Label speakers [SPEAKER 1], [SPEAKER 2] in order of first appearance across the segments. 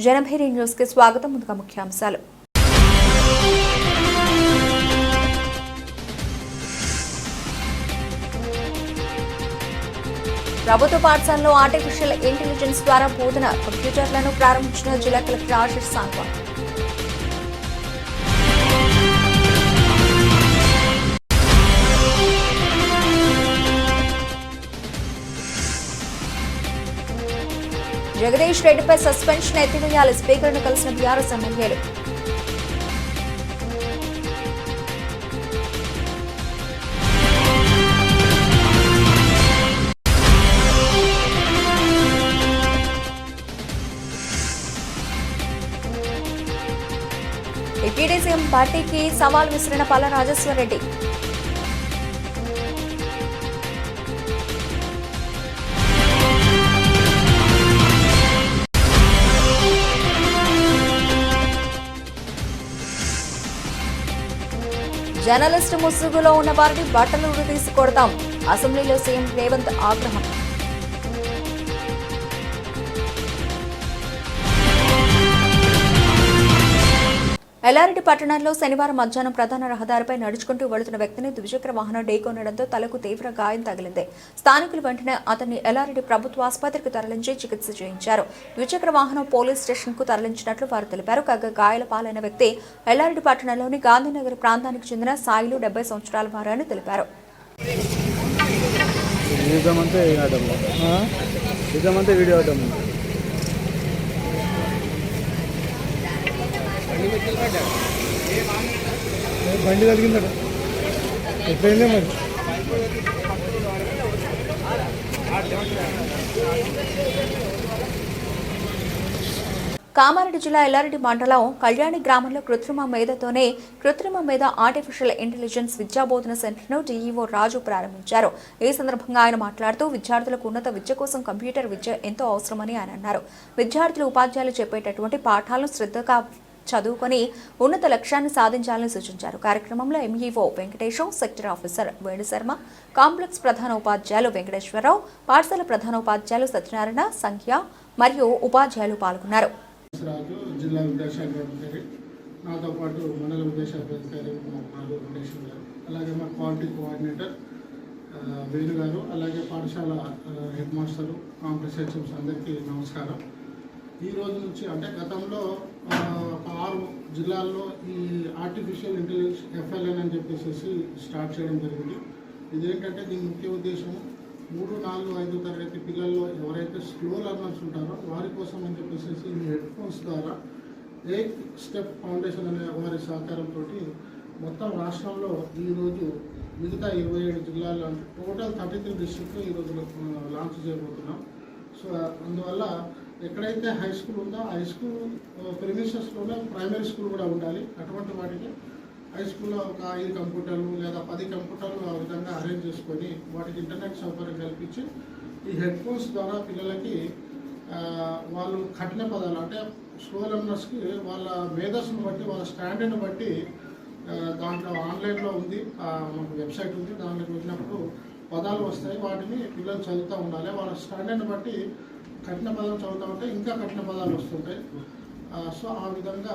[SPEAKER 1] Janabheri news కి స్వాగతం. ముందుగా ముఖ్యాంశాలు. ప్రభుత్వ పాఠశాలలో ఆర్టిఫిషియల్ ఇంటెలిజెన్స్ ద్వారా బోధన కంప్యూటర్లను ప్రారంభించిన జిల్లా కలెక్టర్ ఆశిష్ సాంగ్వాన్. జగదీష్ రెడ్డిపై సస్పెన్షన్ ఎత్తివేయాలి. స్పీకర్ను కలిసిన బీఆర్ఎస్ ఎమ్మెల్యేలు. డిప్యూటీ సీఎం పార్టీకి సవాల్ విసిరిన పల్లా రాజేశ్వరరెడ్డి. జర్నలిస్టు ముసుగులో ఉన్న వారిని బట్టలు తీసి కొడతాం. అసెంబ్లీలో సీఎం రేవంత్ ఆగ్రహం. ఎల్లారెడ్డి పట్టణంలో శనివారం మధ్యాహ్నం ప్రధాన రహదారిపై నడుచుకుంటూ వెళుతున్న వ్యక్తిని ద్విచక్ర వాహనం ఢీకొనడంతో తలకు తీవ్ర గాయం తగిలింది. స్థానికులు వెంటనే అతన్ని ఎల్లారెడ్డి ప్రభుత్వ ఆసుపత్రికి తరలించి చికిత్స చేయించారు. ద్విచక్ర వాహనం పోలీస్ స్టేషన్ కు తరలించినట్లు వారు తెలిపారు. కాగా గాయాల పాలైన వ్యక్తి ఎల్లారెడ్డి పట్టణంలోని గాంధీనగర్ ప్రాంతానికి చెందిన సాయిలు 70 సంవత్సరాల వారు అని తెలిపారు.
[SPEAKER 2] బండి కలిగిందట ఎట్లయిందే మరి.
[SPEAKER 1] కామారెడ్డి జిల్లా ఎల్లారెడ్డి మండలం కళ్యాణి గ్రామంలో కృత్రిమ మేధ ఆర్టిఫిషియల్ ఇంటెలిజెన్స్ విద్యాబోధన సెంటర్ను డీఈఓ రాజు ప్రారంభించారు. ఈ సందర్భంగా ఆయన మాట్లాడుతూ విద్యార్థులకు ఉన్నత విద్య కోసం కంప్యూటర్ విద్య ఎంతో అవసరమని ఆయన అన్నారు. విద్యార్థులు ఉపాధ్యాయులు చెప్పేటటువంటి పాఠాలను శ్రద్ధగా చదువుకొని ఉన్నత లక్ష్యాన్ని సాధించాలని సూచించారు. కార్యక్రమంలో MEO Venkatesham, sector officer వేణుశర్మ, complex ప్రధాన ఉపాధ్యాయులు వెంకటేశ్వరరావు, పాఠశాల ప్రధాన ఉపాధ్యాయులు సత్యనారాయణ, సంఖ్య మరియు ఉపాధ్యాయులు పాల్గొన్నారు.
[SPEAKER 2] జిల్లా విద్యాశాఖ అధికారి, నాతో పాటు మండల విద్యాశాఖ అధికారి వెంకటేశ్వర గారు, అలాగే మా క్వాలిటీ కోఆర్డినేటర్ వేణు గారు, అలాగే పాఠశాల హెడ్ మాస్టరు, కాంప్లెక్స్ హెచ్ఎంస్ అందరికీ నమస్కారం. ఈ రోజు నుంచి అంటే గతంలో 6 జిల్లాల్లో ఈ ఆర్టిఫిషియల్ ఇంటెలిజెన్స్ ఎఫ్ఎల్ఎన్ అని చెప్పేసి స్టార్ట్ చేయడం జరిగింది. ఇదేంటంటే దీని ముఖ్య ఉద్దేశం 3, 4, 5 తరగతి పిల్లల్లో ఎవరైతే స్లో లర్నర్స్ ఉంటారో వారి కోసం అని చెప్పేసి ఈ హెడ్ ఫోన్స్ ద్వారా ఎయిత్ స్టెప్ ఫౌండేషన్ అనే వారి సహకారంతో మొత్తం రాష్ట్రంలో ఈరోజు మిగతా 27 జిల్లాల్లో టోటల్ 33 డిస్ట్రిక్ట్లో ఈరోజు లాంచ్ చేయబోతున్నాం. సో అందువల్ల ఎక్కడైతే హై స్కూల్ ఉందో హై స్కూల్ ప్రిమిసెస్లోనే ప్రైమరీ స్కూల్ కూడా ఉండాలి. అటువంటి వాటికి హై స్కూల్లో ఒక 5 కంప్యూటర్లు లేదా 10 కంప్యూటర్లు ఆ విధంగా అరేంజ్ చేసుకొని వాటికి ఇంటర్నెట్ సౌకర్యం కల్పించి ఈ హెడ్ ఫోన్స్ ద్వారా పిల్లలకి వాళ్ళు కఠిన పదాలు అంటే స్లో లెర్నర్స్కి వాళ్ళ మేధస్సును బట్టి వాళ్ళ స్టాండర్డ్ని బట్టి దాంట్లో ఆన్లైన్లో ఉంది, మనకు వెబ్సైట్ ఉంది, దాంట్లోకి వెళ్ళినప్పుడు పదాలు వస్తాయి. వాటిని పిల్లలు చదువుతూ ఉండాలి. వాళ్ళ స్టాండర్డ్ని బట్టి కఠిన పదాలు చదువుతూ ఉంటే ఇంకా కఠిన పదాలు వస్తుంటాయి. సో ఆ విధంగా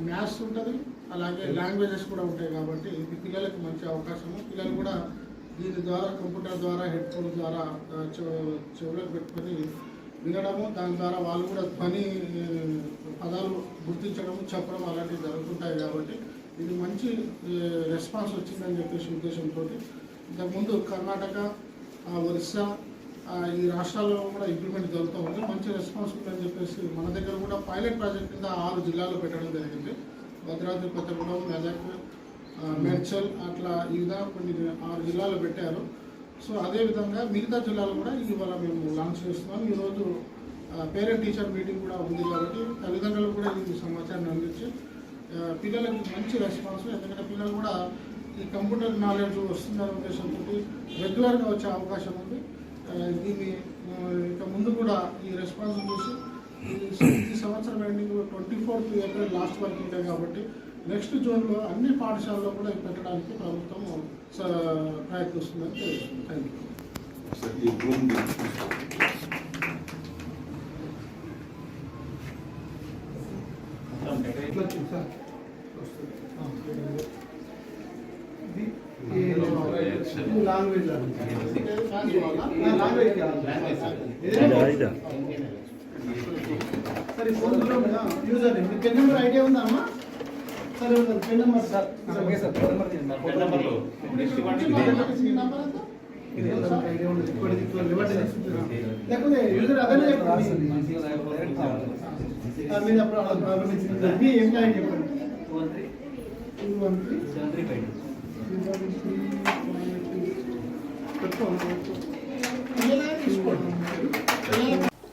[SPEAKER 2] మ్యాథ్స్ ఉంటుంది, అలాగే లాంగ్వేజెస్ కూడా ఉంటాయి. కాబట్టి ఇది పిల్లలకు మంచి అవకాశము. పిల్లలు కూడా దీని ద్వారా కంప్యూటర్ ద్వారా హెడ్ ఫోన్ ద్వారా చెవులకు పెట్టుకొని వినడము, దాని ద్వారా వాళ్ళు కూడా ధ్వని పదాలు గుర్తించడము, చెప్పడం అలాంటివి జరుగుతుంటాయి. కాబట్టి ఇది మంచి రెస్పాన్స్ వచ్చిందని చెప్పేసి ఉద్దేశంతో ఇంతకుముందు కర్ణాటక, ఒరిస్సా ఈ రాష్ట్రాల్లో కూడా ఇంప్లిమెంట్ జరుగుతూ ఉంది. మంచి రెస్పాన్స్ ఉందని చెప్పేసి మన దగ్గర కూడా పైలట్ ప్రాజెక్ట్ కింద 6 జిల్లాల్లో పెట్టడం జరిగింది. భద్రాద్రి కొత్తగూడెం, మెదక్, మేడ్చల్ అట్లా ఈ విధంగా కొన్ని 6 జిల్లాలు పెట్టారు. సో అదేవిధంగా మిగతా జిల్లాలు కూడా ఇవాళ మేము లాంచ్ చేస్తున్నాం. ఈరోజు పేరెంట్ టీచర్ మీటింగ్ కూడా ఉంది కాబట్టి తల్లిదండ్రులు కూడా ఈ సమాచారాన్ని అందించి పిల్లలకి మంచి రెస్పాన్స్, ఎందుకంటే పిల్లలు కూడా ఈ కంప్యూటర్ నాలెడ్జ్ వస్తుందనే ఉద్దేశంతో రెగ్యులర్గా వచ్చే అవకాశం ఉంది. దీన్ని ఇక ముందు కూడా ఈ రెస్పాన్స్ చూసి ఈ సంవత్సరం ending 24th April last working day కాబట్టి నెక్స్ట్ జూన్లో అన్ని పాఠశాలలో కూడా పెట్టడానికి ప్రభుత్వం ప్రయత్నిస్తుందని తెలుస్తుంది. Thank you. లాంగ్వేజ్ సరే ఫోన్లో user name pen number idea ఉందా అమ్మా? సరే పెన్ నెంబర్ సార్ లేకపోతే యూజర్ అదనే చెప్పండి. మీరు అప్పుడు ఏం కాయని చెప్పండి. 213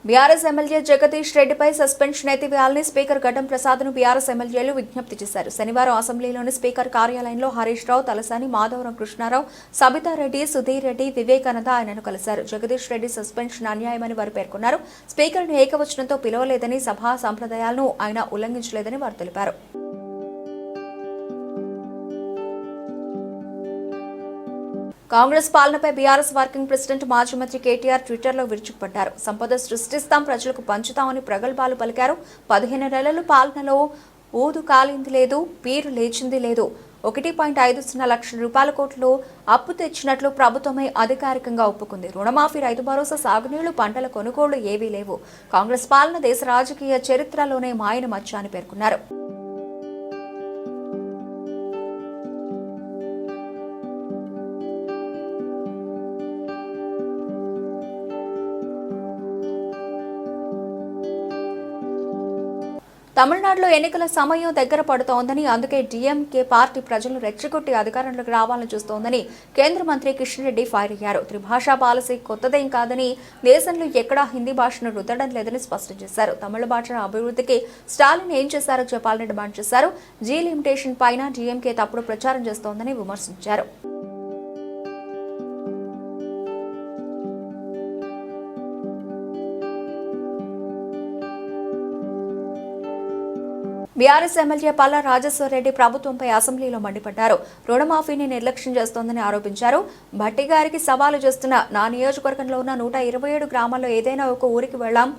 [SPEAKER 1] బీఆర్ఎస్ ఎమ్మెల్యే జగదీష్ రెడ్డిపై సస్పెన్షన్ ఎత్తివేయాలని స్పీకర్ గడ్డం ప్రసాద్ను బీఆర్ఎస్ ఎమ్మెల్యేలు విజ్ఞప్తి చేశారు. శనివారం అసెంబ్లీలోని స్పీకర్ కార్యాలయంలో హరీష్ రావు, తలసాని, మాధవరం కృష్ణారావు, సబితారెడ్డి, సుధీర్ రెడ్డి, వివేకానంద ఆయనను కలిశారు. జగదీష్ రెడ్డి సస్పెన్షన్ అన్యాయమని వారు పేర్కొన్నారు. స్పీకర్ను ఏకవచనంతో పిలవలేదని, సభా సంప్రదాయాలను ఆయన ఉల్లంఘించలేదని వారు తెలిపారు. కాంగ్రెస్ పాలనపై బీఆర్ఎస్ వర్కింగ్ ప్రెసిడెంట్ మాజీ మంత్రి కేటీఆర్ ట్విట్టర్లో విరుచుకుపడ్డారు. సంపద సృష్టిస్తాం, ప్రజలకు పంచుతామని ప్రగల్భాలు పలికారు. 15 నెలల పాలనలో ఊదు కాలింది లేదు, పీరు లేచింది లేదు. 1.50 లక్షల రూపాయల కోట్లు అప్పు తెచ్చినట్లు ప్రభుత్వమే అధికారికంగా ఒప్పుకుంది. రుణమాఫీ, రైతు భరోసా, సాగునీళ్లు, పంటల కొనుగోళ్లు ఏవీ లేవు. కాంగ్రెస్ పాలన దేశ రాజకీయ చరిత్రలోనే మాయన మచ్చ అని పేర్కొన్నారు. తమిళనాడులో ఎన్నికల సమయం దగ్గర పడుతోందని, అందుకే డీఎంకే పార్టీ ప్రజలను రెచ్చగొట్టి అధికారంలోకి రావాలని చూస్తోందని కేంద్ర మంత్రి కిషన్ రెడ్డి ఫైర్ అయ్యారు. త్రిభాషా పాలసీ కొత్తదేం కాదని, దేశంలో ఎక్కడా హిందీ భాషను రుద్దడం లేదని స్పష్టం చేశారు. తమిళ భాష అభివృద్ధికి స్టాలిన్ ఏం చేశారో చెప్పాలని డిమాండ్ చేశారు. జీ లిమిటేషన్ పైన డీఎంకే తప్పుడు ప్రచారం చేస్తోందని విమర్శించారు. బీఆర్ఎస్ ఎమ్మెల్యే పల్లా రాజేశ్వరరెడ్డి ప్రభుత్వంపై అసెంబ్లీలో మండిపడ్డారు. రుణమాఫీని నిర్లక్ష్యం చేస్తోందని ఆరోపించారు. భట్టి గారికి సవాలు చేస్తున్న నా నియోజకవర్గంలో ఉన్న 127 గ్రామాల్లో ఏదైనా ఒక ఊరికి వెళదాం,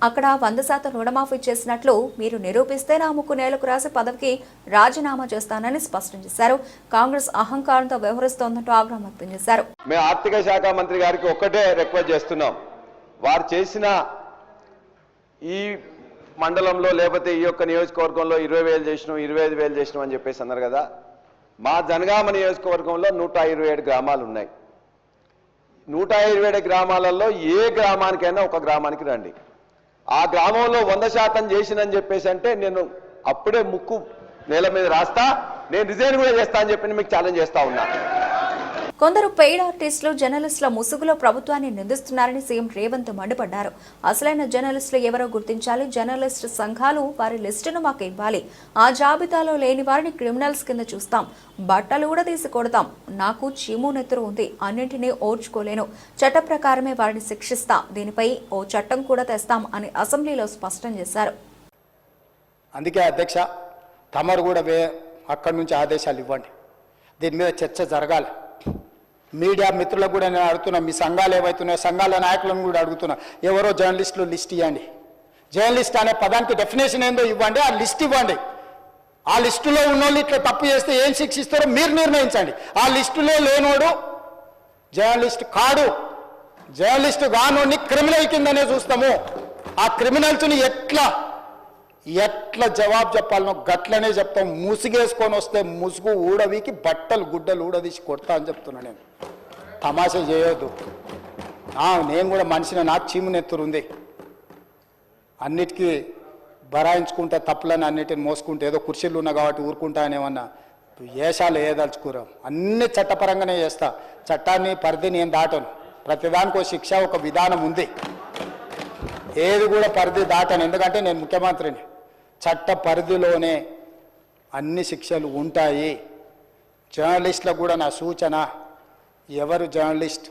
[SPEAKER 1] అక్కడ 100% రుణమాఫీ చేసినట్లు మీరు నిరూపిస్తే నా ముక్కు నేలకు రాసి పదవికి రాజీనామా చేస్తానని స్పష్టం చేశారు. కాంగ్రెస్ అహంకారంతో వ్యవహరిస్తోందంటూ ఆగ్రహం వ్యక్తం చేశారు.
[SPEAKER 3] మేము ఆర్థిక శాఖ మంత్రి గారికి ఒక్కటే రిక్వెస్ట్ చేస్తున్నాం. వారు చేసిన ఈ మండలంలో లేకపోతే ఈ యొక్క నియోజకవర్గంలో 20,000 చేసినాం, 25,000 చేసినాం అని చెప్పేసి అన్నారు కదా. మా జనగామ నియోజకవర్గంలో 127 గ్రామాలు ఉన్నాయి. 127 గ్రామాలలో ఏ గ్రామానికైనా ఒక గ్రామానికి రండి. ఆ గ్రామంలో 100% చేసినని చెప్పేసి అంటే నేను అప్పుడే ముక్కు నేల మీద రాస్తా, నేను రిజైన్ కూడా చేస్తా అని చెప్పి మీకు ఛాలెంజ్ చేస్తా ఉన్నా.
[SPEAKER 1] కొందరు పెయిడ్ ఆర్టిస్టులు జర్నలిస్టుల ముసుగులో ప్రభుత్వాన్ని నిందిస్తున్నారని సీఎం రేవంత్ మండిపడ్డారు. అసలైన జర్నలిస్టులు ఎవరో గుర్తించాలి. జర్నలిస్టు సంఘాలు వారి లిస్టును మాకు ఇవ్వాలి. ఆ జాబితాలో లేని వారిని క్రిమినల్స్ కింద చూస్తాం, బట్టలు కూడా తీసి కొడతాం. నాకు చీము నెత్తురు ఉంది, అన్నింటినీ ఓర్చుకోలేను. చట్ట ప్రకారమే వారిని శిక్షిస్తాం. దీనిపై ఓ చట్టం కూడా తెస్తాం అని అసెంబ్లీలో స్పష్టం చేశారు.
[SPEAKER 4] అందుకే అధ్యక్ష, తమరు కూడా అక్కడి నుంచి ఆదేశాలు ఇవ్వండి. దీని మీద చర్చ జరగాలి. మీడియా మిత్రులకు కూడా నేను అడుగుతున్నా, మీ సంఘాలు ఏవైతున్నాయో సంఘాల నాయకులను కూడా అడుగుతున్నా, ఎవరో జర్నలిస్టులు లిస్ట్ ఇవ్వండి. జర్నలిస్ట్ అనే పదానికి డెఫినేషన్ ఏందో ఇవ్వండి, ఆ లిస్ట్ ఇవ్వండి. ఆ లిస్టులో ఉన్నోళ్ళు ఇట్లా తప్పు చేస్తే ఏం శిక్షిస్తారో మీరు నిర్ణయించండి. ఆ లిస్టులో లేనోడు జర్నలిస్ట్ కాడు, జర్నలిస్ట్ కానోడిని క్రిమినల్ కిందనే చూస్తాము. ఆ క్రిమినల్స్ని ఎట్లా జవాబు చెప్పాలనో గట్లనే చెప్తాం. ముసుగేసుకొని వస్తే ముసుగు ఊడవికి బట్టలు గుడ్డలు ఊడదీసి కొడతా అని చెప్తున్నా. నేను తమాషా చేయొద్దు. నేను కూడా మనిషిని, నాకు చీము నెత్తురుంది. అన్నిటికీ బరాయించుకుంటే తప్పులని అన్నిటిని మోసుకుంటే ఏదో కుర్చీలు ఉన్నా కాబట్టి ఊరుకుంటా అని ఏమన్నా ఏషాలు వేయదలుచుకోరాం. అన్ని చట్టపరంగానే చేస్తా. చట్టాన్ని పరిధి నేను దాటను. ప్రతిదానికి శిక్ష ఒక విధానం ఉంది. ఏది కూడా పరిధి దాటను, ఎందుకంటే నేను ముఖ్యమంత్రిని. చట్ట పరిధిలోనే అన్ని శిక్షలు ఉంటాయి. జర్నలిస్టులకు కూడా నా సూచన, ఎవరు జర్నలిస్ట్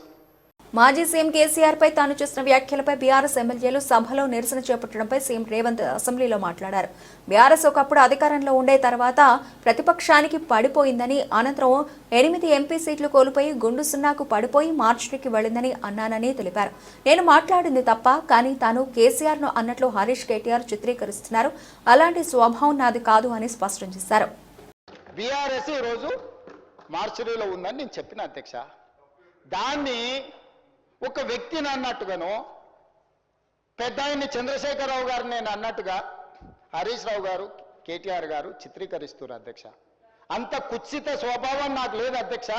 [SPEAKER 1] మాజీ సీఎం కేసీఆర్ పై తాను చేసిన వ్యాఖ్యలపై బీఆర్ఎస్ ఎమ్మెల్యేలు సభలో నిరసన చేపట్టడంపై సీఎం రేవంత్ అసెంబ్లీలో మాట్లాడారు. బీఆర్ఎస్ ఒకప్పుడు అధికారంలో ఉండే తర్వాత ప్రతిపక్షానికి పడిపోయిందని, అనంతరం 8 ఎంపీ సీట్లు కోల్పోయి గుండు సున్నాకు పడిపోయి మార్చికి వెళ్లిందని అన్నానని తెలిపారు. నేను మాట్లాడింది తప్ప, కానీ తాను కేసీఆర్ ను అన్నట్లు హరీష్ కేటీఆర్ చిత్రీకరిస్తున్నారు. అలాంటి స్వభావం నాది కాదు అని స్పష్టం చేశారు.
[SPEAKER 4] బీఆర్ఎస్ ఈరోజు మార్చిలో ఉందని నేను చెప్పిన అధ్యక్ష. దాన్ని ఒక వ్యక్తిని అన్నట్టుగానో, పెద్ద ఆయన్ని చంద్రశేఖరరావు గారు నేను అన్నట్టుగా హరీష్ రావు గారు, కేటీఆర్ గారు చిత్రీకరిస్తున్నారు అధ్యక్ష. అంత కుత్సిత స్వభావం నాకు లేదు అధ్యక్ష.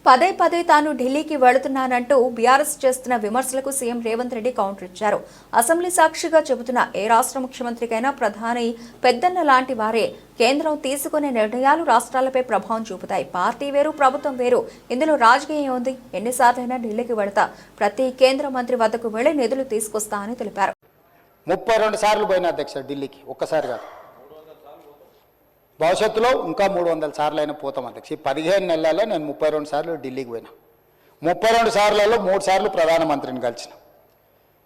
[SPEAKER 1] పదే పదే తాను ఢిల్లీకి వెళుతున్నానంటూ బీఆర్ఎస్ చేస్తున్న విమర్శలకు సీఎం రేవంత్ రెడ్డి కౌంటర్ ఇచ్చారు. అసెంబ్లీ సాక్షిగా చెబుతున్న ఏ రాష్ట్ర ముఖ్యమంత్రికైనా ప్రధాని పెద్దన్న లాంటి వారే. కేంద్రం తీసుకునే నిర్ణయాలు రాష్ట్రాలపై ప్రభావం చూపుతాయి. పార్టీ వేరు, ప్రభుత్వం వేరు. ఇందులో రాజకీయం ఉంది. ఎన్నిసార్లైనా ఢిల్లీకి వెళతా, ప్రతి కేంద్ర మంత్రి వద్దకు వెళ్లి నిధులు తీసుకొస్తా అని తెలిపారు.
[SPEAKER 4] 32 సార్లు పోయిన అధ్యక్ష ఢిల్లీకి, ఒక్కసారి కాదు. భవిష్యత్తులో ఇంకా 300 సార్లు అయినా పోతాం అధ్యక్ష. ఈ 15 నెలల్లో నేను 32 సార్లు ఢిల్లీకి పోయినా. 32 సార్లలో 3 సార్లు ప్రధానమంత్రిని కలిసిన,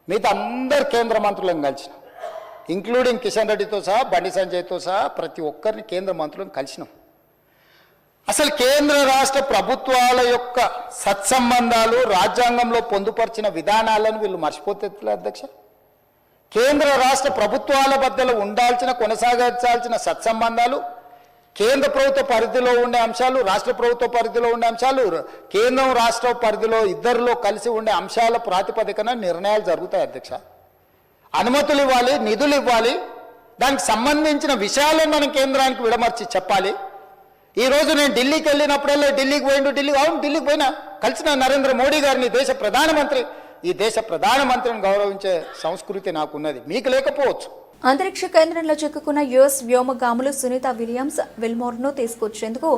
[SPEAKER 4] మిగతా అందరు కేంద్ర మంత్రులను కలిసిన, ఇంక్లూడింగ్ కిషన్ రెడ్డితో సహా, బండి సంజయ్తో సహా ప్రతి ఒక్కరిని కేంద్ర మంత్రులను కలిసినాం. అసలు కేంద్ర రాష్ట్ర ప్రభుత్వాల యొక్క సత్సంబంధాలు, రాజ్యాంగంలో పొందుపరిచిన విధానాలను వీళ్ళు మర్చిపోతే అధ్యక్ష. కేంద్ర రాష్ట్ర ప్రభుత్వాల మధ్యలో ఉండాల్సిన, కొనసాగించాల్సిన సత్సంబంధాలు, కేంద్ర ప్రభుత్వ పరిధిలో ఉండే అంశాలు, రాష్ట్ర ప్రభుత్వ పరిధిలో ఉండే అంశాలు, కేంద్రం రాష్ట్ర పరిధిలో ఇద్దరిలో కలిసి ఉండే అంశాల ప్రాతిపదికన నిర్ణయాలు జరుగుతాయి అధ్యక్ష. అనుమతులు ఇవ్వాలి, నిధులు ఇవ్వాలి, దానికి సంబంధించిన విషయాలను మనం కేంద్రానికి విడమర్చి చెప్పాలి. ఈరోజు నేను ఢిల్లీకి వెళ్ళినప్పుడల్లా ఢిల్లీకి ఢిల్లీకి పోయినా, కలిసిన నరేంద్ర మోడీ గారిని, దేశ ప్రధానమంత్రి. ఈ దేశ ప్రధానమంత్రిని గౌరవించే సంస్కృతి నాకున్నది, మీకు లేకపోవచ్చు.
[SPEAKER 1] అంతరిక్ష కేంద్రంలో చిక్కుకున్న యుఎస్ వ్యోమగాములు సునీత విలియమ్స్ విల్మోర్ను తీసుకొచ్చేందుకు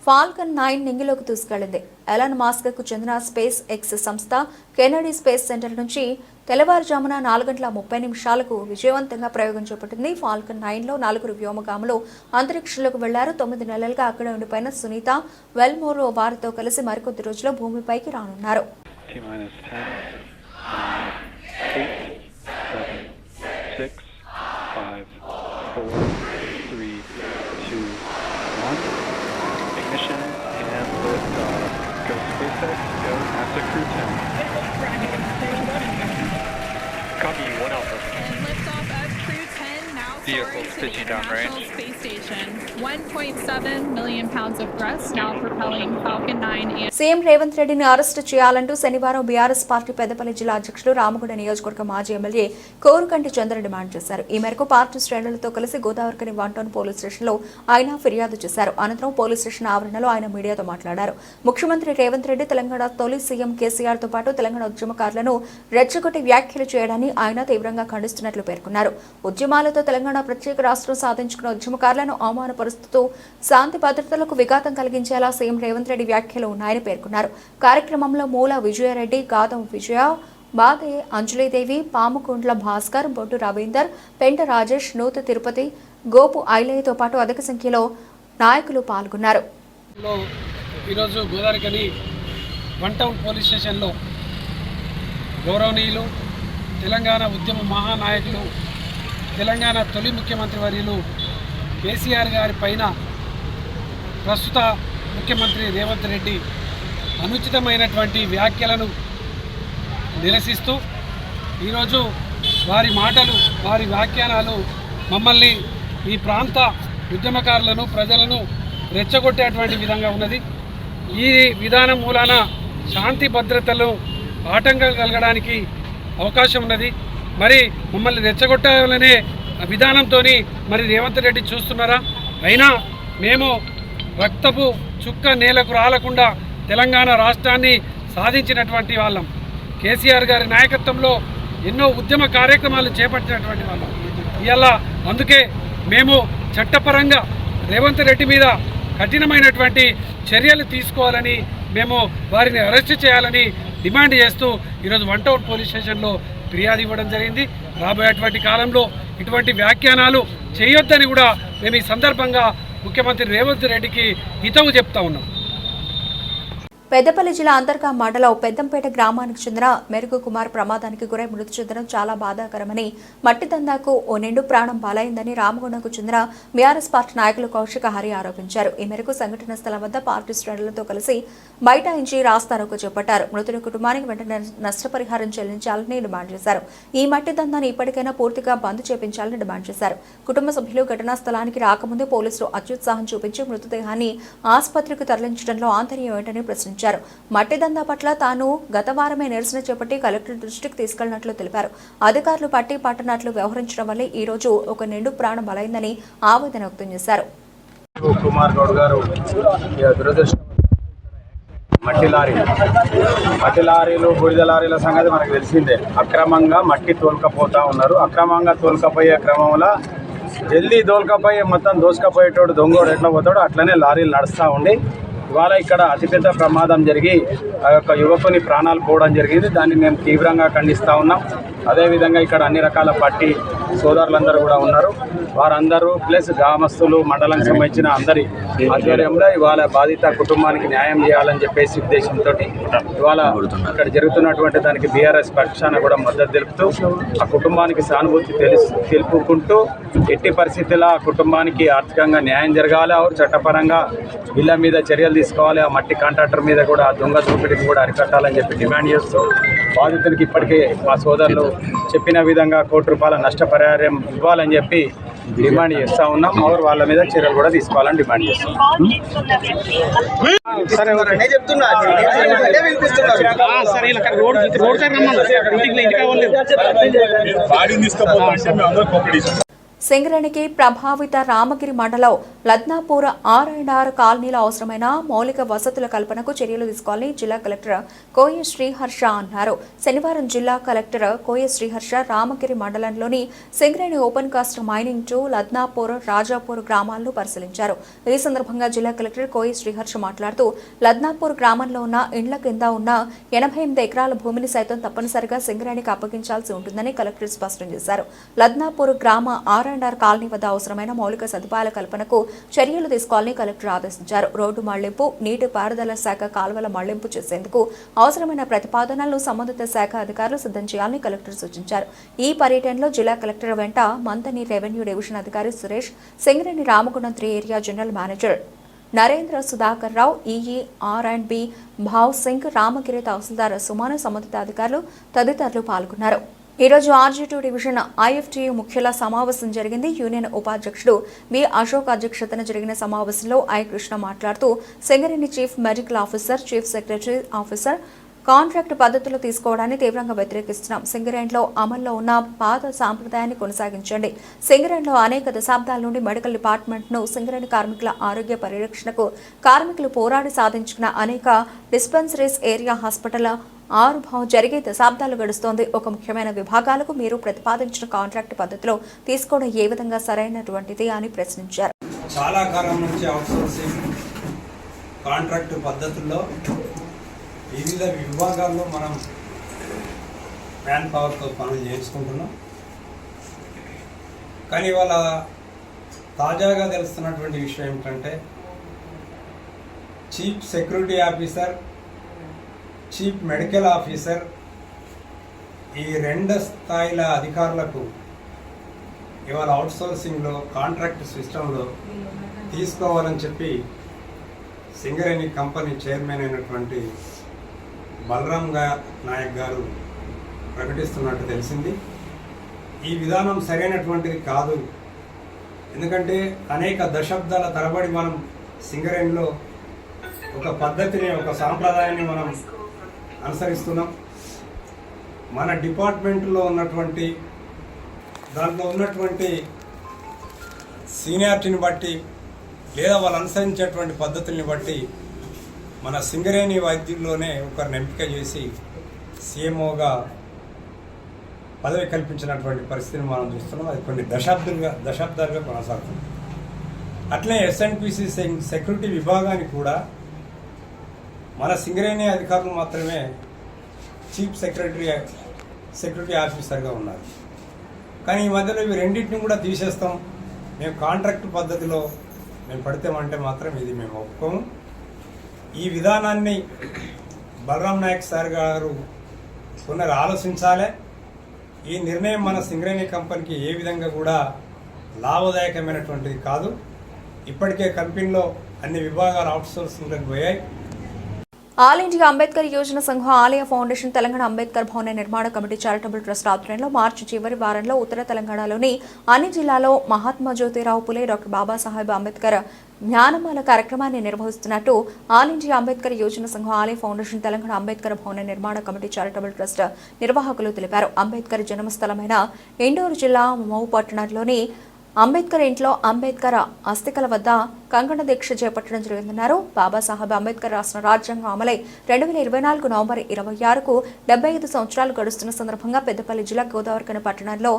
[SPEAKER 1] ఫాల్కన్ 9 నింగిలోకి దూసుకెళ్లింది. ఎలాన్ మాస్క్ చెందిన స్పేస్ ఎక్స్ సంస్థ కెనడీ స్పేస్ సెంటర్ నుంచి తెల్లవారుజామున 4:30 విజయవంతంగా ప్రయోగం చేపట్టింది. ఫాల్కన్ 9లో 4 వ్యోమగాములు అంతరిక్షంలోకి వెళ్లారు. 9 నెలలుగా అక్కడ ఉండిపోయిన సునీత వెల్మోర్ వారితో కలిసి మరికొద్ది రోజుల్లో భూమిపైకి రానున్నారు.
[SPEAKER 5] Ignition and liftoff. Go SpaceX, go NASA Crew 10. Copy 1 Alpha.
[SPEAKER 6] And liftoff of Crew 10 now
[SPEAKER 5] Vehicle
[SPEAKER 6] soaring to the
[SPEAKER 5] pitching
[SPEAKER 6] International
[SPEAKER 5] downrange.
[SPEAKER 6] Space Station. 1.7 million pounds of thrust now propelling Falcon 9 and
[SPEAKER 1] CM Revanth రెడ్డిని arrest చేయాలంటూ శనివారం BRS party Peddapalli జిల్లా అధ్యక్షులు రామగుండ నియోజకవర్గ మాజీ MLA Korukanti చంద్ర demand చేశారు. ఈ మేరకు పార్టీ శ్రేణులతో కలిసి గోదావరికని 1 టౌన్ పోలీస్ స్టేషన్లో ఆయన ఫిర్యాదు చేశారు. అనంతరం పోలీస్ స్టేషన్ ఆవరణలో ఆయన మీడియాతో మాట్లాడారు. ముఖ్యమంత్రి రేవంత్ రెడ్డి తెలంగాణ తొలి సీఎం కేసీఆర్ తో పాటు తెలంగాణ ఉద్యమకారులను రెచ్చగొట్టి వ్యాఖ్యలు చేయడాన్ని ఆయన తీవ్రంగా ఖండిస్తున్నట్లు పేర్కొన్నారు. ఉద్యమాలతో తెలంగాణ ప్రత్యేక రాష్ట్రం సాధించుకున్న ఉద్యమకారులను అవమానపరుస్తూ శాంతి భద్రతలకు విఘాతం కలిగించేలా సీఎం రేవంత్ రెడ్డి వ్యాఖ్యలు ఉన్నాయని పేర్కొన్నారు. కార్యక్రమంలో మూల విజయారెడ్డి, గాదం విజయ, బాదే అంజలీదేవి, పాముకుంట్ల భాస్కర్, బొడ్డు రవీందర్, పెంట రాజేష్, నూత తిరుపతి, గోపు ఐలయ్యతో పాటు అధిక సంఖ్యలో నాయకులు పాల్గొన్నారు.
[SPEAKER 7] ఈరోజు గోదావరికని 1 టౌన్ పోలీస్ స్టేషన్లో గౌరవనీయులు తెలంగాణ ఉద్యమ మహానాయకులు, తెలంగాణ తొలి ముఖ్యమంత్రి వర్యులు కేసీఆర్ గారి పైన ప్రస్తుత ముఖ్యమంత్రి రేవంత్ రెడ్డి అనుచితమైనటువంటి వ్యాఖ్యలను నిరసిస్తూ ఈరోజు వారి మాటలు, వారి వ్యాఖ్యానాలు మమ్మల్ని, ఈ ప్రాంత ఉద్యమకారులను, ప్రజలను రెచ్చగొట్టేటువంటి విధంగా ఉన్నది. ఈ విధానం మూలాన శాంతి భద్రతలు ఆటంకం కలగడానికి అవకాశం ఉన్నది. మరి మమ్మల్ని రెచ్చగొట్టాలనే విధానంతో మరి రేవంత్ రెడ్డి చూస్తున్నారా? అయినా మేము రక్తపు చుక్క నేలకు రాలకుండా తెలంగాణ రాష్ట్రాన్ని సాధించినటువంటి వాళ్ళం. కేసీఆర్ గారి నాయకత్వంలో ఎన్నో ఉద్యమ కార్యక్రమాలు చేపట్టినటువంటి వాళ్ళం. ఇలా అందుకే మేము చట్టపరంగా రేవంత్ రెడ్డి మీద కఠినమైనటువంటి చర్యలు తీసుకోవాలని, మేము వారిని అరెస్ట్ చేయాలని డిమాండ్ చేస్తూ ఈరోజు 1 టౌన్ పోలీస్ స్టేషన్లో ఫిర్యాదు ఇవ్వడం జరిగింది. రాబోయేటువంటి కాలంలో ఇటువంటి వ్యాఖ్యానాలు చేయొద్దని కూడా మేము ఈ సందర్భంగా ముఖ్యమంత్రి రేవంత్ రెడ్డికి హితవు చెప్తా ఉన్నాం.
[SPEAKER 1] పెద్దపల్లి జిల్లా అంతర్గా మండలం పెద్దంపేట గ్రామానికి చెందిన మెరుగు కుమార్ ప్రమాదానికి గురై మృతి చెందడం చాలా బాధాకరమని మట్టి దందాకు ఓ నిండు ప్రాణం పాలైందని రామగుండకు చెందిన బీఆర్ఎస్ పార్టీ నాయకులు కౌశిక హరి ఆరోపించారు. ఈ మేరకు సంఘటన స్థలం వద్ద పార్టీ శ్రేణులతో కలిసి బైఠాయించి రాస్తారోకో చేపట్టారు. మృతుడి కుటుంబానికి వెంటనే నష్టపరిహారం చెల్లించాలని డిమాండ్ చేశారు. ఈ మట్టి దందాన్ని ఇప్పటికైనా పూర్తిగా బంద్ చేపించాలని డిమాండ్ చేశారు. కుటుంబ సభ్యులు ఘటనా స్థలానికి రాకముందే పోలీసులు అత్యుత్సాహం చూపించి మృతదేహాన్ని ఆసుపత్రికి తరలించడంలో ఆంతర్యం ఏంటని ప్రశ్నించారు. మట్టి దందా పట్ల తాను గత వారమే నిరసన చేపట్టి కలెక్టర్ దృష్టికి తీసుకెళ్లినట్లు తెలిపారు. అధికారులు పట్టి పట్టనట్లు వ్యవహరించడం వల్లే ఈ రోజు ఒక నిండు ప్రాణం బలైందని ఆవేదన వ్యక్తం చేశారు.
[SPEAKER 8] కుమార్ గౌడ్ గారు మట్టి లారీలు బూడిద లారీల సంగతి మనకు తెలిసిందే. అక్రమంగా మట్టి తోలుకపోతా ఉన్నారు. అక్రమంగా తోలుకపోయే క్రమంలో జల్దీ తోలుకపోయి మొత్తం దోసుకపోయేటోడు దొంగోడు ఎట్లా పోతాడో అట్లనే లారీలు నడుస్తూ ఉండి ఇవాళ ఇక్కడ అతిపెద్ద ప్రమాదం జరిగి ఆ యొక్క యువకుని ప్రాణాలు పోవడం జరిగింది. దాన్ని మేము తీవ్రంగా ఖండిస్తూ ఉన్నాం. అదేవిధంగా ఇక్కడ అన్ని రకాల పార్టీ సోదరులందరూ కూడా ఉన్నారు. వారందరూ ప్లస్ గ్రామస్తులు మండలానికి సంబంధించిన అందరి ఆధ్వర్యంలో ఇవాళ బాధిత కుటుంబానికి న్యాయం చేయాలని చెప్పేసి ఉద్దేశంతో ఇవాళ ఇక్కడ జరుగుతున్నటువంటి దానికి బీఆర్ఎస్ పక్షాన కూడా మద్దతు తెలుపుతూ ఆ కుటుంబానికి సానుభూతి తెలుపుకుంటూ ఎట్టి పరిస్థితుల్లో ఆ కుటుంబానికి ఆర్థికంగా న్యాయం జరగాలి, చట్టపరంగా వీళ్ళ మీద చర్యలు తీసుకోవాలి. ఆ మట్టి కాంట్రాక్టర్ మీద కూడా ఆ దొంగ దోపిడీని కూడా అరికట్టాలని చెప్పి డిమాండ్ చేస్తూ బాధితునికి ఇప్పటికే మా సోదరులు చెప్పిన విధంగా ₹1,00,00,000 నష్టపరిహారం ఇవ్వాలని చెప్పి డిమాండ్ చేస్తూ ఉన్నాం. వాళ్ళ మీద చర్యలు కూడా తీసుకోవాలని డిమాండ్ చేస్తాం.
[SPEAKER 1] సింగరేణికి ప్రభావిత రామగిరి మండలం లద్నాపూర్ R&R కాలనీలో అవసరమైన మౌలిక వసతుల కల్పనకు చర్యలు తీసుకోవాలని జిల్లా కలెక్టర్ కోయ శ్రీహర్ష అన్నారు. శనివారం జిల్లా కలెక్టర్ కోయ శ్రీహర్ష రామగిరి మండలంలోని Singareni open cast mining 2 Ladnapur Rajapur గ్రామాలను పరిశీలించారు. ఈ సందర్భంగా జిల్లా కలెక్టర్ కోయ శ్రీహర్ష మాట్లాడుతూ లద్నాపూర్ గ్రామంలో ఉన్న ఇండ్ల కింద ఉన్న 88 ఎకరాల భూమిని సైతం తప్పనిసరిగా సింగరేణికి అప్పగించాల్సి ఉంటుందని కలెక్టర్ స్పష్టం చేశారు. లద్నాపూర్ గ్రామ R&R కాలనీ వద్ద అవసరమైన మౌలిక సదుపాయాల కల్పనకు చర్యలు తీసుకోవాలని కలెక్టర్ ఆదేశించారు. రోడ్డు మళ్లింపు, నీటి పారుదల శాఖ కాలువల మళ్లింపు చేసేందుకు అవసరమైన ప్రతిపాదనలను సంబంధిత శాఖ అధికారులు సిద్ధం చేయాలని కలెక్టర్ సూచించారు. ఈ పర్యటనలో జిల్లా కలెక్టర్ వెంట మంతని రెవెన్యూ డివిజన్ అధికారి Suresh, Singareni Ramagundam 3 area general manager Narendra Sudhakar Rao, EE R&B Bhav Singh, Ramagiri తహసీల్దార్ సుమాను, సంబంధిత అధికారులు తదితరులు పాల్గొన్నారు. ఈ రోజు R2 డివిజన్ IFTU ముఖ్యుల సమావేశం జరిగింది. యూనియన్ ఉపాధ్యక్షుడు బి అశోక్ అధ్యక్షతన జరిగిన సమావేశంలో కృష్ణ మాట్లాడుతూ Singareni chief medical officer, chief secretary officer contract పద్ధతులు తీసుకోవడాన్ని తీవ్రంగా వ్యతిరేకిస్తున్నాం. సింగరేణిలో అమల్లో ఉన్న పాత సాంప్రదాయాన్ని కొనసాగించండి. సింగరేణిలో అనేక దశాబ్దాల నుండి మెడికల్ డిపార్ట్మెంట్ను సింగరేణి కార్మికుల ఆరోగ్య పరిరక్షణకు కార్మికులు పోరాడి సాధించుకున్న అనేక డిస్పెన్సరీస్, ఏరియా హాస్పిటల్ ఆవిర్భావం జరిగే దశాబ్దాలు గడుస్తోంది. ఒక ముఖ్యమైన విభాగాలకు మీరు ప్రతిపాదించిన కాంట్రాక్ట్ పద్ధతిలో తీసుకోవడం ఏ విధంగా సరైనటువంటిది అని ప్రశ్నించారు.
[SPEAKER 9] చాలా కాలం నుంచి అవుట్సోర్సింగ్ కాంట్రాక్ట్ పద్ధతుల్లో వివిధ విభాగాల్లో మనం మ్యాన్ పవర్తో పనులు చేసుకుంటున్నాం. కానీ ఇవాళ తాజాగా తెలుస్తున్నటువంటి విషయం ఏమిటంటే chief security officer, chief medical officer ఈ 2 స్థాయిల అధికారులకు ఇవాళ అవుట్సోర్సింగ్లో కాంట్రాక్ట్ సిస్టంలో తీసుకోవాలని చెప్పి సింగరేణి కంపెనీ చైర్మన్ అయినటువంటి బలరాం నాయక్ గారు ప్రకటిస్తున్నట్టు తెలిసింది. ఈ విధానం సరైనటువంటిది కాదు. ఎందుకంటే అనేక దశాబ్దాల తరబడి మనం సింగరేణిలో ఒక పద్ధతిని, ఒక సాంప్రదాయాన్ని మనం అనుసరిస్తున్నాం. మన డిపార్ట్మెంట్లో ఉన్నటువంటి దాంట్లో ఉన్నటువంటి సీనియారిటీని బట్టి లేదా వాళ్ళు అనుసరించేటువంటి పద్ధతుల్ని బట్టి మన సింగరేణి వైద్యుల్లోనే ఒకరిని ఎంపిక చేసి CMOగా పదవి కల్పించినటువంటి పరిస్థితిని మనం చూస్తున్నాం. అది కొన్ని దశాబ్దాలుగా కొనసాగుతుంది. అట్లనే SNPC సెక్యూరిటీ విభాగానికి కూడా మన సింగరేణి అధికారులు మాత్రమే చీఫ్ సెక్యూరిటీ ఆఫీసర్గా ఉన్నారు. కానీ ఈ మధ్యలో ఇవి రెండింటిని కూడా తీసేస్తాం, మేము కాంట్రాక్ట్ పద్ధతిలో మేము పడితేమంటే మాత్రం ఇది మేము ఒప్పుకోము. ఈ విధానాన్ని బలరాం నాయక్ సార్ గారు పునర్ ఆలోచించాలి. ఈ నిర్ణయం మన సింగరేణి కంపెనీకి ఏ విధంగా కూడా లాభదాయకమైనటువంటిది కాదు. ఇప్పటికే కంపెనీలో అన్ని విభాగాలు అవుట్సోర్సింగ్లకు పోయాయి.
[SPEAKER 1] ఆల్ ఇండియా అంబేద్కర్ యోజన సంఘం ఆలయ ఫౌండేషన్ తెలంగాణ అంబేద్కర్ భవన నిర్మాణ కమిటీ చారిటబుల్ ట్రస్ట్ ఆధ్వర్యంలో మార్చి చివరి వారంలో ఉత్తర తెలంగాణలోని అన్ని జిల్లాల్లో మహాత్మా జ్యోతిరావు పులే, డాక్టర్ బాబాసాహెబ్ అంబేద్కర్ జ్ఞానమాల కార్యక్రమాన్ని నిర్వహిస్తున్నట్టు ఆల్ ఇండియా అంబేద్కర్ యోజన సంఘం ఆలయ ఫౌండేషన్ తెలంగాణ అంబేద్కర్ భవన నిర్మాణ కమిటీ చారిటబుల్ ట్రస్ట్ నిర్వాహకులు తెలిపారు. అంబేద్కర్ జన్మస్థలమైన ఇండోర్ జిల్లా మౌ పట్టణంలోని అంబేద్కర్ ఇంట్లో అంబేద్కర్ అస్థికల వద్ద కంకణ దీక్ష చేపట్టడం జరిగిందన్నారు. బాబాసాహెబ్ అంబేద్కర్ రాసిన రాజ్యాంగం అమలై 2024 నవంబర్ 26కు 75 సంవత్సరాలు గడుస్తున్న సందర్భంగా పెద్దపల్లి జిల్లా గోదావరిఖని పట్టణంలో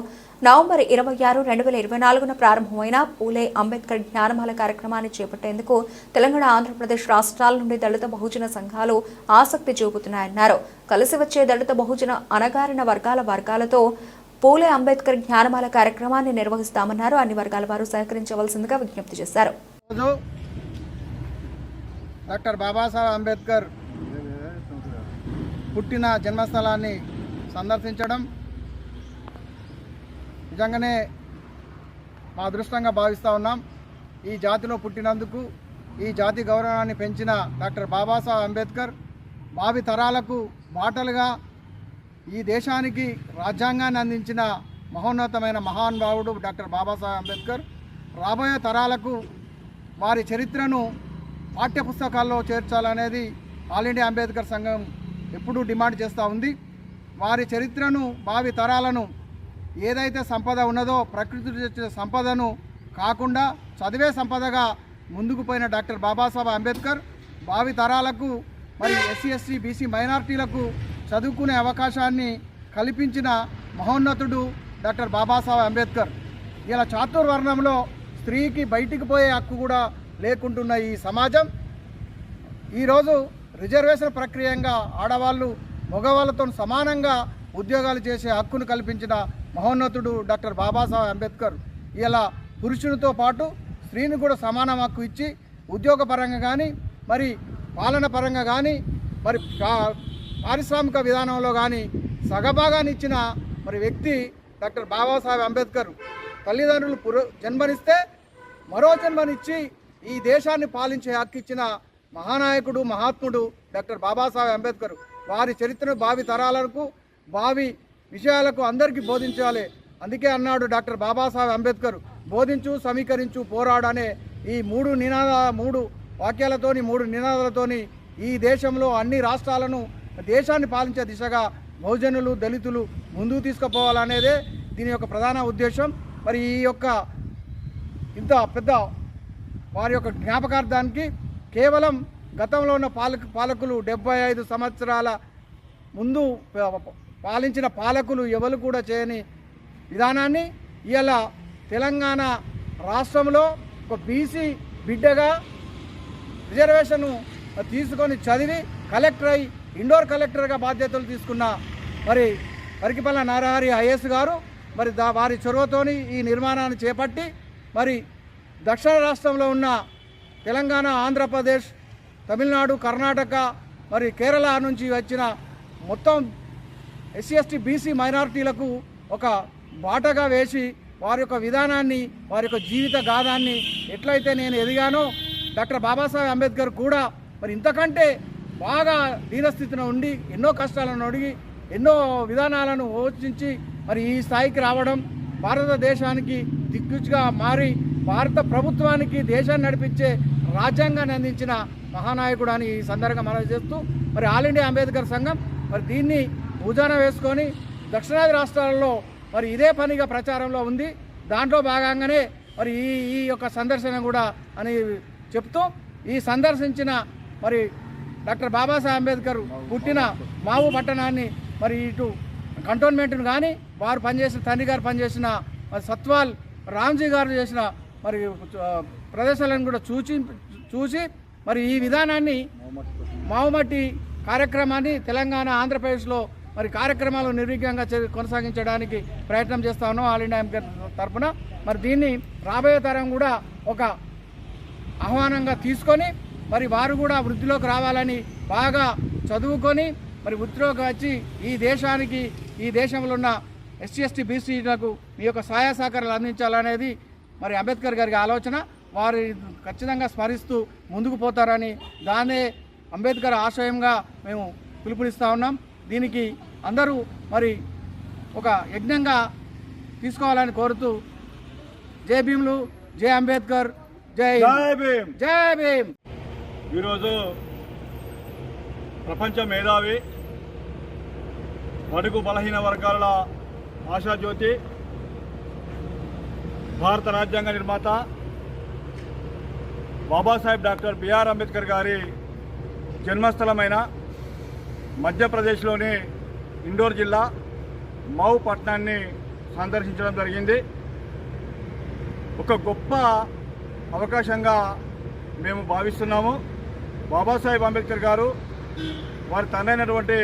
[SPEAKER 1] నవంబర్ 26, 2024న ప్రారంభమైన పూలే అంబేద్కర్ జ్ఞానమాల కార్యక్రమాన్ని చేపట్టేందుకు తెలంగాణ, ఆంధ్రప్రదేశ్ రాష్ట్రాల నుండి దళిత బహుజన సంఘాలు ఆసక్తి చూపుతున్నాయన్నారు. కలిసి వచ్చే దళిత బహుజన అణగారిన వర్గాలతో పూలే అంబేద్కర్ జ్ఞానమాల కార్యక్రమాన్ని నిర్వహిస్తామన్నారు. అన్ని వర్గాల వారు సహకరించవలసిందిగా విజ్ఞప్తి చేశారు.
[SPEAKER 2] డాక్టర్ బాబాసాహెబ్ అంబేద్కర్ పుట్టిన జన్మస్థలాన్ని సందర్శించడం నిజంగానే మా అదృష్టంగా భావిస్తూ ఉన్నాం. ఈ జాతిలో పుట్టినందుకు, ఈ జాతి గౌరవాన్ని పెంచిన డాక్టర్ బాబాసాహెబ్ అంబేద్కర్ భావి తరాలకు బాటలుగా ఈ దేశానికి రాజ్యాంగాన్ని అందించిన మహోన్నతమైన మహానుభావుడు డాక్టర్ బాబాసాహెబ్ అంబేద్కర్ రాబోయే తరాలకు వారి చరిత్రను పాఠ్యపుస్తకాల్లో చేర్చాలనేది ఆల్ ఇండియా అంబేద్కర్ సంఘం ఎప్పుడూ డిమాండ్ చేస్తూ ఉంది. వారి చరిత్రను, భావి తరాలను ఏదైతే సంపద ఉన్నదో ప్రకృతి తెచ్చిన సంపదను కాకుండా చదివే సంపదగా ముందుకు పోయిన డాక్టర్ బాబాసాహెబ్ అంబేద్కర్ భావి తరాలకు మరి ఎస్సీ, ఎస్టీ, బీసీ మైనారిటీలకు చదువుకునే అవకాశాన్ని కల్పించిన మహోన్నతుడు డాక్టర్ బాబాసాహెబ్ అంబేద్కర్. ఇలా చాతుర్వర్ణంలో స్త్రీకి బయటికి పోయే హక్కు కూడా లేకుంటున్న ఈ సమాజం ఈరోజు రిజర్వేషన్ ప్రక్రియంగా ఆడవాళ్ళు మగవాళ్ళతో సమానంగా ఉద్యోగాలు చేసే హక్కును కల్పించిన మహోన్నతుడు డాక్టర్ బాబాసాహెబ్ అంబేద్కర్ ఇలా పురుషునితో పాటు స్త్రీని కూడా సమాన హక్కు ఇచ్చి ఉద్యోగపరంగా కానీ, మరి పాలన పరంగా కానీ, మరి పారిశ్రామిక విధానంలో కానీ సగభాగాన్ని ఇచ్చిన మరి వ్యక్తి డాక్టర్ బాబాసాహెబ్ అంబేద్కర్. తల్లిదండ్రులు జన్మనిస్తే మరో జన్మనిచ్చి ఈ దేశాన్ని పాలించే హక్కు ఇచ్చిన మహానాయకుడు, మహాత్ముడు డాక్టర్ బాబాసాహెబ్ అంబేద్కర్. వారి చరిత్రను భావి తరాలకు, భావి విషయాలకు అందరికీ బోధించాలి. అందుకే అన్నాడు డాక్టర్ బాబాసాహెబ్ అంబేద్కర్, బోధించు, సమీకరించు, పోరాడనే ఈ మూడు వాక్యాలతోని, 3 నినాదాలతోని ఈ దేశంలో అన్ని రాష్ట్రాలను, దేశాన్ని పాలించే దిశగా బహుజనులు, దళితులు ముందుకు తీసుకుపోవాలనేదే దీని యొక్క ప్రధాన ఉద్దేశం. మరి ఈ యొక్క ఇంత పెద్ద వారి యొక్క జ్ఞాపకార్థానికి కేవలం గతంలో ఉన్న పాలకులు 75 సంవత్సరాల ముందు పాలించిన పాలకులు ఎవరు కూడా చేయని విధానాన్ని ఇలా తెలంగాణ రాష్ట్రంలో ఒక బీసీ బిడ్డగా రిజర్వేషన్ తీసుకొని చదివి కలెక్టర్ అయి ఇండోర్ కలెక్టర్గా బాధ్యతలు తీసుకున్న మరి వరికిపల్ల నారహరి ఐఏఎస్ గారు మరి వారి చొరవతోని ఈ నిర్మాణాన్ని చేపట్టి మరి దక్షిణ రాష్ట్రంలో ఉన్న తెలంగాణ, ఆంధ్రప్రదేశ్, తమిళనాడు, కర్ణాటక, మరి కేరళ నుంచి వచ్చిన మొత్తం ఎస్సీ, ఎస్టీ, బీసీ మైనారిటీలకు ఒక బాటగా వేసి వారి యొక్క విధానాన్ని, వారి యొక్క జీవిత గాథాన్ని ఎట్లయితే నేను ఎదిగానో డాక్టర్ బాబాసాహెబ్ అంబేద్కర్ కూడా మరి ఇంతకంటే బాగా దీనస్థితిలో ఉండి ఎన్నో కష్టాలను అడిగి ఎన్నో విధానాలను ఓచించి మరి ఈ స్థాయికి రావడం, భారతదేశానికి దిక్సూచిగా మారి భారత ప్రభుత్వానికి దేశాన్ని నడిపించే రాజ్యాంగాన్ని అందించిన మహానాయకుడు అని ఈ సందర్భంగా మనం చేస్తూ మరి ఆల్ ఇండియా అంబేద్కర్ సంఘం మరి దీన్ని భుజాన వేసుకొని దక్షిణాది రాష్ట్రాలలో మరి ఇదే పనిగా ప్రచారంలో ఉంది. దాంట్లో భాగంగానే మరి ఈ యొక్క సందర్శన కూడా అని చెప్తూ ఈ సందర్శించిన మరి డాక్టర్ బాబాసాహెబ్ అంబేద్కర్ పుట్టిన మావు పట్టణాన్ని మరి ఇటు కంటోన్మెంట్ను కానీ వారు పనిచేసిన తండ్రి గారు పనిచేసిన మరి సత్వాల్ రామ్జీ గారు చేసిన మరి ప్రదేశాలను కూడా చూసి మరి ఈ విధానాన్ని మావుమట్టి కార్యక్రమాన్ని తెలంగాణ, ఆంధ్రప్రదేశ్లో మరి కార్యక్రమాలు నిర్విఘ్నంగా కొనసాగించడానికి ప్రయత్నం చేస్తా ఉన్నాం ఆల్ ఇండియా అంబేద్కర్ తరఫున. మరి దీన్ని రాబోయే తరం కూడా ఒక ఆహ్వానంగా తీసుకొని
[SPEAKER 10] మరి వారు కూడా వృత్తిలోకి రావాలని బాగా చదువుకొని మరి వృత్తిలోకి వచ్చి ఈ దేశంలో ఉన్న ఎస్సీ ఎస్టీ బీసీలకు మీ యొక్క సహాయ సహకారాలు అందించాలనేది మరి అంబేద్కర్ గారి ఆలోచన. వారు ఖచ్చితంగా స్మరిస్తూ ముందుకు పోతారని దాన్నే అంబేద్కర్ ఆశయంగా మేము పిలుపునిస్తూ ఉన్నాం. దీనికి అందరూ మరి ఒక యజ్ఞంగా తీసుకోవాలని కోరుతూ జై భీమ్లు, జై అంబేద్కర్, జై భీమ్, జై భీమ్.
[SPEAKER 11] ఈరోజు ప్రపంచ మేధావి, బడుగు బలహీన వర్గాల ఆశాజ్యోతి, భారత రాజ్యాంగ నిర్మాత బాబాసాహెబ్ డాక్టర్ బిఆర్ అంబేద్కర్ గారి జన్మస్థలమైన మధ్యప్రదేశ్లోని ఇండోర్ జిల్లా మౌ పట్టణాన్ని సందర్శించడం జరిగింది. ఒక గొప్ప అవకాశంగా మేము భావిస్తున్నాము. బాబాసాహెబ్ అంబేద్కర్ గారు, వారి తండ్రైనటువంటి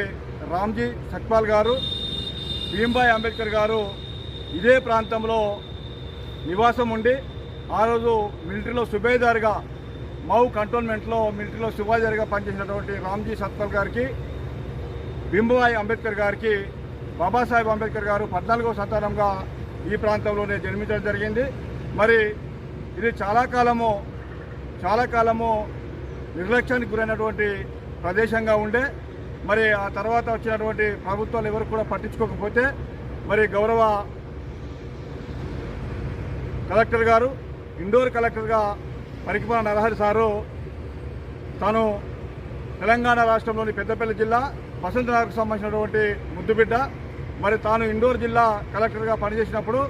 [SPEAKER 11] రామ్జీ సక్పాల్ గారు, భీమ్భాయ్ అంబేద్కర్ గారు ఇదే ప్రాంతంలో నివాసం ఉండి ఆ రోజు మిలిటరీలో సుబేదార్గా మౌ కంటోన్మెంట్లో మిలిటరీలో సుబేదార్గా పనిచేసినటువంటి రామ్జీ సక్పాల్ గారికి, భీమ్భాయ్ అంబేద్కర్ గారికి బాబాసాహెబ్ అంబేద్కర్ గారు 14వ సంతానంగా ఈ ప్రాంతంలోనే జన్మించడం జరిగింది. మరి ఇది చాలా కాలము నిర్లక్ష్యానికి గురైనటువంటి ప్రదేశంగా ఉండే, మరి ఆ తర్వాత వచ్చినటువంటి ప్రభుత్వాలు ఎవరు కూడా పట్టించుకోకపోతే మరి గౌరవ కలెక్టర్ గారు, ఇండోర్ కలెక్టర్గా పరికిపాల నరహరి సారు, తాను తెలంగాణ రాష్ట్రంలోని పెద్దపల్లి జిల్లా వసంతనగర్కు సంబంధించినటువంటి ముద్దుబిడ్డ, మరి తాను ఇండోర్ జిల్లా కలెక్టర్గా పనిచేసినప్పుడు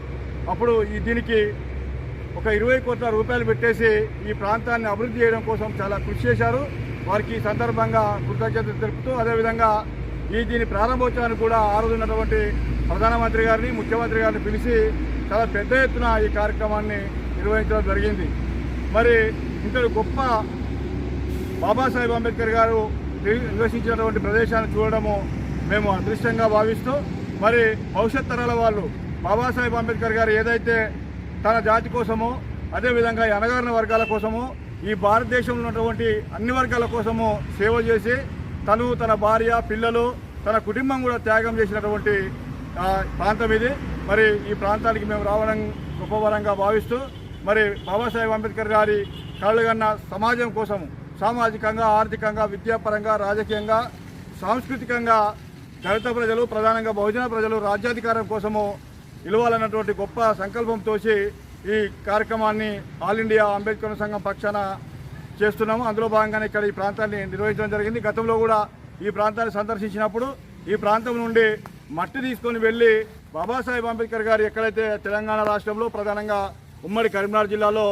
[SPEAKER 11] అప్పుడు దీనికి ఒక 20 కోట్ల రూపాయలు పెట్టేసి ఈ ప్రాంతాన్ని అభివృద్ధి చేయడం కోసం చాలా కృషి చేశారు. వారికి ఈ సందర్భంగా కృతజ్ఞతలు తెలుపుతూ, అదేవిధంగా దీని ప్రారంభోత్సవానికి కూడా ఆ రోజు ఉన్నటువంటి ప్రధానమంత్రి గారిని, ముఖ్యమంత్రి గారిని పిలిచి చాలా పెద్ద ఎత్తున ఈ కార్యక్రమాన్ని నిర్వహించడం జరిగింది. మరి ఇంతటి గొప్ప బాబాసాహెబ్ అంబేద్కర్ గారు నివసించినటువంటి ప్రదేశాన్ని చూడడము మేము అదృష్టంగా భావిస్తూ, మరి భవిష్యత్ తరాల వాళ్ళు బాబాసాహెబ్ అంబేద్కర్ గారు ఏదైతే తన జాతి కోసమో, అదేవిధంగా ఈ అణగారిన వర్గాల కోసమో, ఈ భారతదేశంలో ఉన్నటువంటి అన్ని వర్గాల కోసము సేవ చేసి తను, తన భార్య, పిల్లలు, తన కుటుంబం కూడా త్యాగం చేసినటువంటి ప్రాంతం ఇది. మరి ఈ ప్రాంతానికి మేము రావడం గొప్పవరంగా భావిస్తూ, మరి బాబాసాహెబ్ అంబేద్కర్ గారి కలలుగన్న సమాజం కోసం సామాజికంగా, ఆర్థికంగా, విద్యాపరంగా, రాజకీయంగా, సాంస్కృతికంగా దళిత ప్రజలు, ప్రధానంగా బహుజన ప్రజలు రాజ్యాధికారం కోసము నిలవాలన్నటువంటి గొప్ప సంకల్పంతో ఈ కార్యక్రమాన్ని ఆల్ ఇండియా అంబేద్కర్ సంఘం పక్షాన చేస్తున్నాము. అందులో భాగంగానే ఇక్కడ ఈ ప్రాంతాన్ని నిర్వహించడం జరిగింది. గతంలో కూడా ఈ ప్రాంతాన్ని సందర్శించినప్పుడు ఈ ప్రాంతం నుండి మట్టి తీసుకొని వెళ్ళి బాబాసాహెబ్ అంబేద్కర్ గారు ఎక్కడైతే తెలంగాణ రాష్ట్రంలో, ప్రధానంగా ఉమ్మడి కరీంనగర్ జిల్లాలో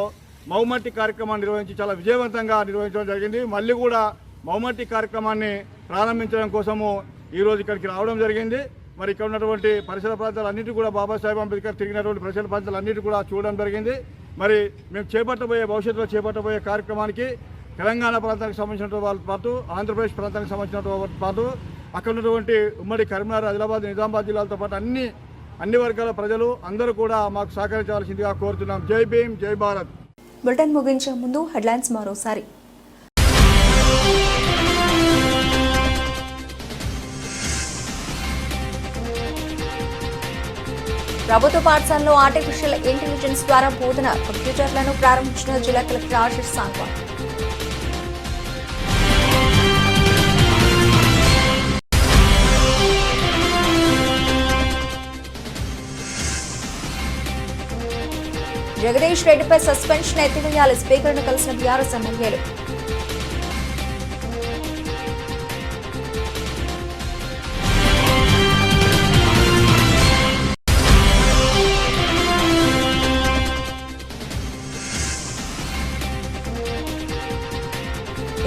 [SPEAKER 11] మౌమట్టి కార్యక్రమాన్ని నిర్వహించి చాలా విజయవంతంగా నిర్వహించడం జరిగింది. మళ్ళీ కూడా మౌమట్టి కార్యక్రమాన్ని ప్రారంభించడం కోసము ఈరోజు ఇక్కడికి రావడం జరిగింది. మరి ఇక్కడ ఉన్నటువంటి పరిసర ప్రాంతాలన్నిటి కూడా బాబాసాహెబ్ అంబేద్కర్ తిరిగినటువంటి పరిసర ప్రాంతాలన్నిటి కూడా చూడడం జరిగింది. మరి మేము భవిష్యత్తులో చేపట్టబోయే కార్యక్రమానికి తెలంగాణ ప్రాంతానికి సంబంధించిన వాళ్ళతో పాటు, ఆంధ్రప్రదేశ్ ప్రాంతానికి సంబంధించిన వాళ్ళతో పాటు, అక్కడ ఉన్నటువంటి ఉమ్మడి కరీంనగర్, ఆదిలాబాద్, నిజామాబాద్ జిల్లాలతో పాటు అన్ని వర్గాల ప్రజలు అందరూ కూడా మాకు సహకరించాల్సిందిగా కోరుతున్నాం. జై భీమ్, జై భారత్.
[SPEAKER 1] బులెటిన్ ముగించే ముందు హెడ్లైన్స్ మరోసారి. ప్రభుత్వ పాఠశాలలో ఆర్టిఫిషియల్ ఇంటెలిజెన్స్ ద్వారా బోధన కంప్యూటర్లను ప్రారంభించిన జిల్లా కలెక్టర్ ఆశిష్ సాంగ్వాన్. జగదీష్ రెడ్డిపై సస్పెన్షన్ ఎత్తివేయాలి, స్పీకర్ను కలిసిన బీఆర్ఎస్ ఎమ్మెల్యేలు.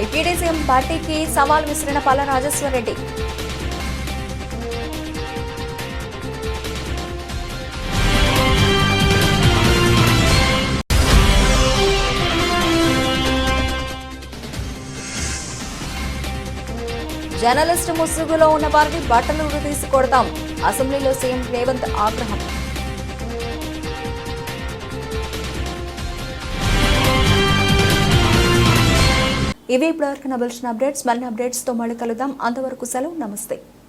[SPEAKER 1] డిప్యూటీ సీఎం పార్టీకి సవాల్ విసిరిన పల్లా రాజేశ్వరరెడ్డి. జర్నలిస్టు ముసుగులో ఉన్న వారిని బట్టలు తీసి కొడతాం, అసెంబ్లీలో సీఎం రేవంత్ ఆగ్రహం. ఇవే ఇప్పటివరకు నవలసిన అప్డేట్స్. మరిన్ని అప్డేట్స్తో మళ్ళీ కలుద్దాం. అంతవరకు సెలవు. నమస్తే.